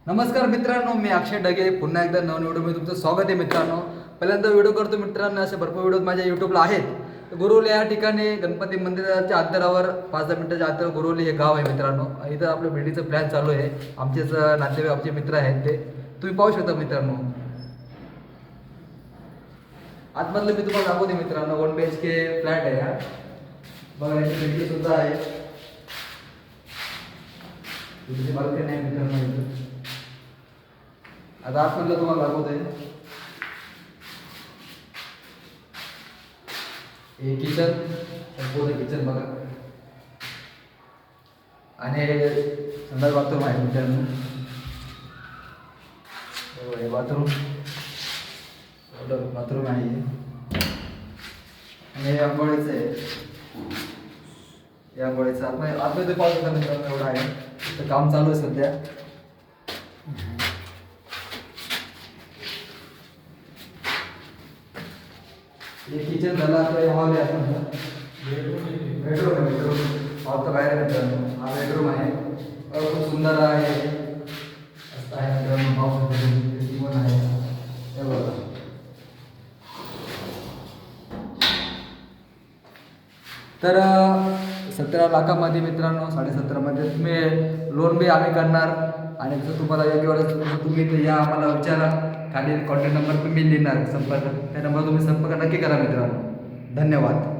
नमस्कार मित्रांनो, मी अक्षय डगे पुन्हा एकदा नवीन व्हिडिओमध्ये तुमचं स्वागत आहे मित्रांनो. पहिल्यांदा व्हिडिओ करतो मित्रांनो, असे भरपूर व्हिडिओ माझ्या यूट्यूबला आहेत. गुरुवली या ठिकाणी गणपती मंदिराच्या अंतरावर 5-10 मिनिटाच्या अंतरावर गुरुवली हे गाव आहे मित्रांनो. इथं आपलं भेटीचं प्लॅन चालू आहे. आमचेच नातेवाईक आमचे मित्र आहेत, ते तुम्ही पाहू शकता मित्रांनो. आतमधलं मी तुम्हाला दाखवते मित्रांनो. 1 BHK फ्लॅट आहे हा. बघा याची भेटी सुद्धा आहे. तुमची बाल्कनी आहे मित्रांनो. आता आतमधलं तुम्हाला दाखवतोय. हे किचन, संपूर्ण किचन बघा. आणि संडास बाथरूम आहे मित्रांनो. हे बाथरूम बाथरूम आहे. आणि हे आंघोळीचं आहे. या आंघोळीचं आतमध्ये पाहू शकता मित्रांनो, एवढं आहे. तर काम चालू आहे सध्या. हे किचन झालं. आता हॉल आहे. आपण बेडरूम आहे. हॉल तर बाहेर आहे मित्रांनो. हा बेडरूम आहे. खूप सुंदर आहे. असं आहे मित्रांनो. पाहू पण आहे. हे बघा. तर 17 लाखामध्ये मित्रांनो, 17.5 मध्ये तुम्ही लोन बी आम्ही करणार. आणि जसं तुम्हाला योग्य वाटतं तुम्ही तर या, आम्हाला विचारा. खाली कॉन्टॅक्ट नंबर पण मी लिहिणार, संपर्क त्या नंबर तुम्ही संपर्क नक्की करा मित्रांनो. धन्यवाद.